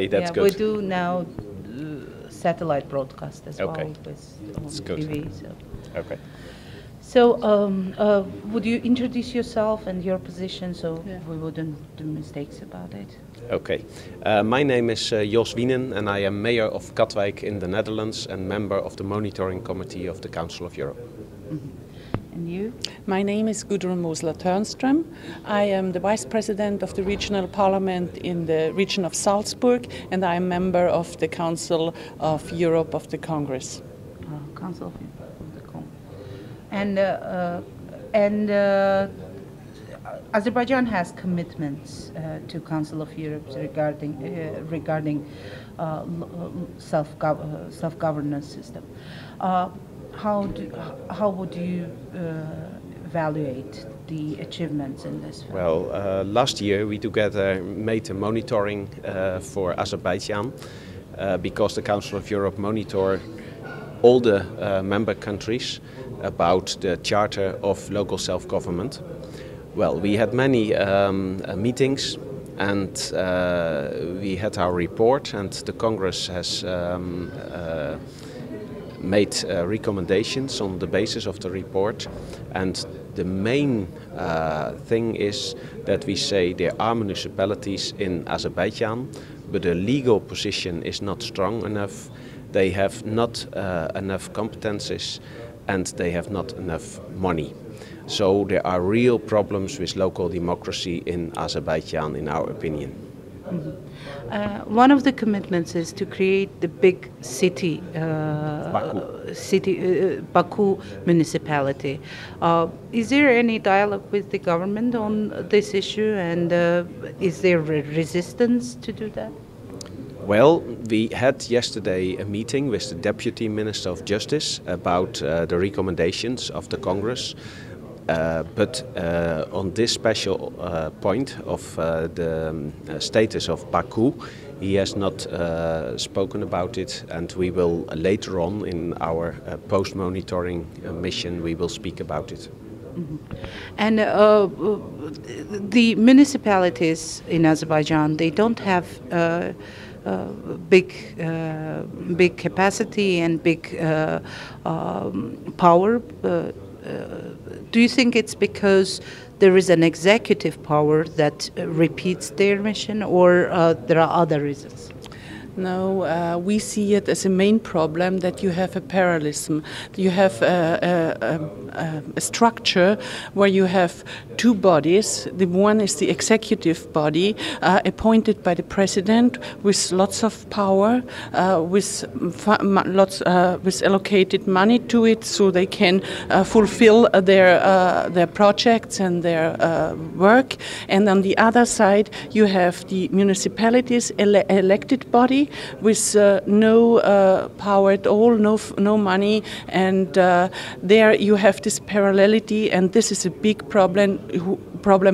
Okay, that's good. We do now satellite broadcast as well with TV. So. Okay. So, would you introduce yourself and your position so we wouldn't do mistakes about it? Okay. My name is Jos Wienen and I am mayor of Katwijk in the Netherlands and member of the monitoring committee of the Council of Europe. Mm-hmm. And you? My name is Gudrun Mosler-Törnström. I am the vice president of the regional parliament in the region of Salzburg and I am member of the Council of Europe of the Congress. Council of Europe. And Azerbaijan has commitments to Council of Europe regarding self-governance system. How would you evaluate the achievements in this? Well, last year we together made a monitoring for Azerbaijan because the Council of Europe monitor all the member countries about the Charter of Local Self-Government. Well, we had many meetings and we had our report, and the Congress has made recommendations on the basis of the report, and the main thing is that we say there are municipalities in Azerbaijan, but the legal position is not strong enough. They have not enough competences and they have not enough money. So there are real problems with local democracy in Azerbaijan, in our opinion. Mm-hmm. One of the commitments is to create the big city, Baku municipality. Is there any dialogue with the government on this issue, and is there resistance to do that? Well, we had yesterday a meeting with the Deputy Minister of Justice about the recommendations of the Congress. But on this special point of the status of Baku, he has not spoken about it, and we will later on in our post-monitoring mission, we will speak about it. Mm-hmm. And the municipalities in Azerbaijan, they don't have big capacity and big power. Do you think it's because there is an executive power that repeats their mission, or there are other reasons? No, we see it as a main problem that you have a parallelism. You have a structure where you have two bodies. The one is the executive body appointed by the president with lots of power, with allocated money to it, so they can fulfill their projects and their work. And on the other side, you have the municipalities elected body with no power at all, no money, and there you have this parallelity, and this is a big problem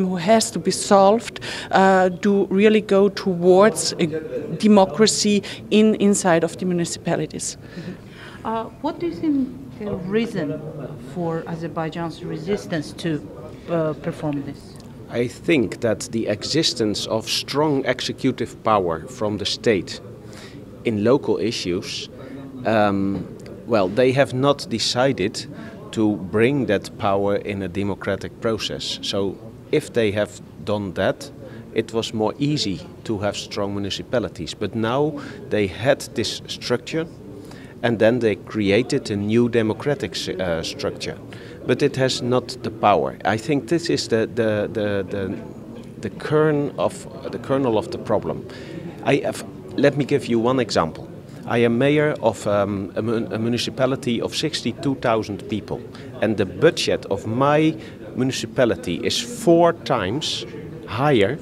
who has to be solved to really go towards a democracy inside of the municipalities. Mm-hmm. What do you think the reason for Azerbaijan's resistance to perform this? I think that the existence of strong executive power from the state in local issues, well, they have not decided to bring that power in a democratic process. So if they have done that, it was more easy to have strong municipalities. But now they had this structure, and then they created a new democratic structure. But it has not the power. I think this is the kernel of the problem. Let me give you one example. I am mayor of a municipality of 62,000 people, and the budget of my municipality is 4 times higher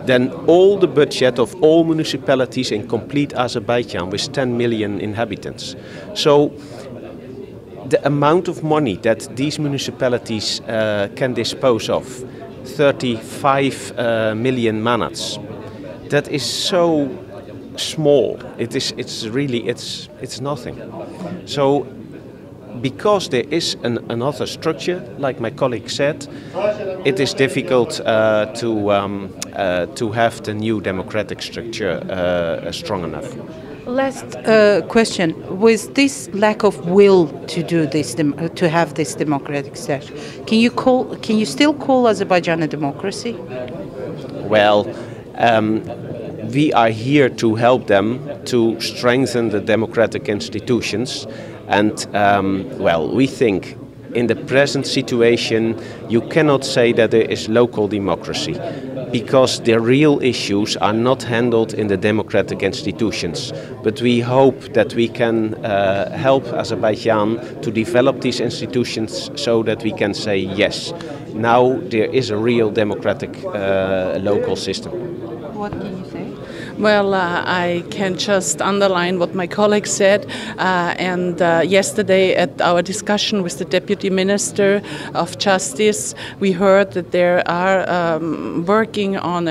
than all the budget of all municipalities in complete Azerbaijan with 10 million inhabitants. So the amount of money that these municipalities can dispose of, 35 million manats, that is so small. It's nothing. So because there is another structure, like my colleague said, it is difficult to have the new democratic structure strong enough. Last question: with this lack of will to do this, to have this democratic structure, can you still call Azerbaijan a democracy? Well, we are here to help them to strengthen the democratic institutions, and well, we think in the present situation you cannot say that there is local democracy, because the real issues are not handled in the democratic institutions. But we hope that we can help Azerbaijan to develop these institutions so that we can say yes, now there is a real democratic local system. What can you say? Well, I can just underline what my colleague said. And yesterday at our discussion with the Deputy Minister of Justice, we heard that they are working on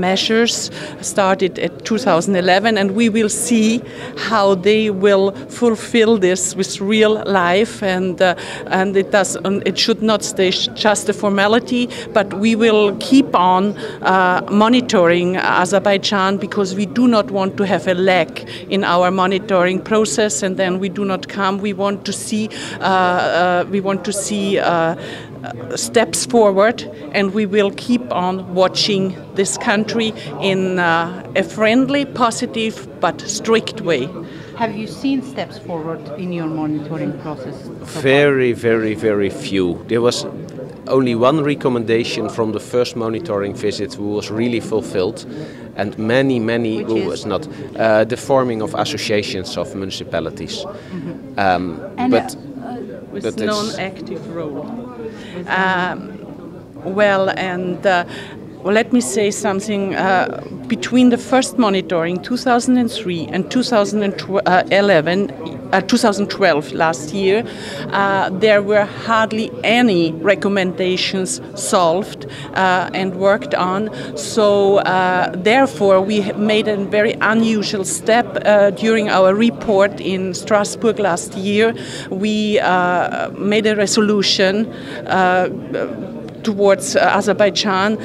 measures started at 2011, and we will see how they will fulfill this with real life. And it should not stay just a formality, but we will keep on monitoring Azerbaijan, because we do not want to have a lack in our monitoring process, and then we do not come. We want to see steps forward, and we will keep on watching this country in a friendly, positive, but strict way. Have you seen steps forward in your monitoring process? Very, very, very few. There was only one recommendation from the first monitoring visit who was really fulfilled, and many who was not. The forming of associations of municipalities. But with non-active role. Well, let me say something. Between the first monitoring, 2003, and 2012, last year, there were hardly any recommendations solved and worked on. So, therefore, we made a very unusual step during our report in Strasbourg last year. We made a resolution towards Azerbaijan,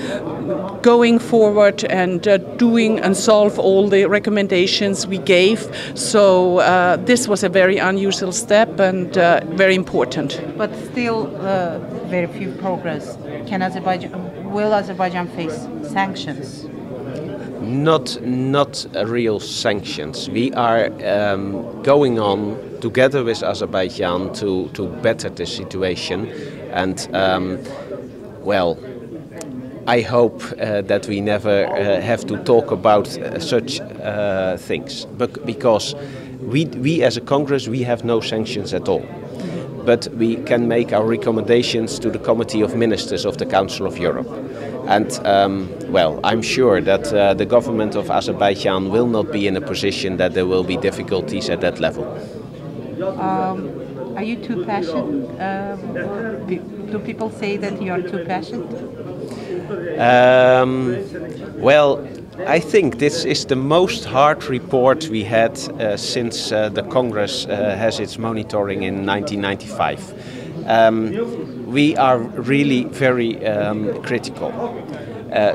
going forward and doing and solve all the recommendations we gave. So this was a very unusual step and very important. But still very few progress. Will Azerbaijan face sanctions? Not real sanctions. We are going on together with Azerbaijan to better the situation, and well, I hope that we never have to talk about such things, but because we as a Congress, we have no sanctions at all. But we can make our recommendations to the Committee of Ministers of the Council of Europe. And well, I'm sure that the government of Azerbaijan will not be in a position that there will be difficulties at that level. Are you too passionate? Do people say that you are too passionate? Well, I think this is the most hard report we had since the Congress has its monitoring in 1995. We are really very critical.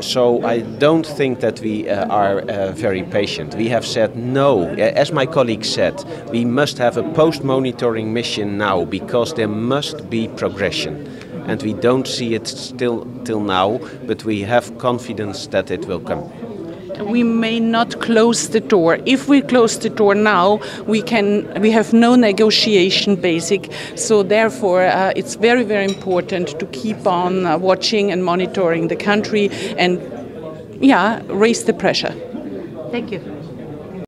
So I don't think that we are very patient. We have said no. As my colleague said, we must have a post-monitoring mission now, because there must be progression. And we don't see it still till now, but we have confidence that it will come. We may not close the door. If we close the door now, we have no negotiation basic. So therefore, it's very, very important to keep on watching and monitoring the country and, raise the pressure. Thank you.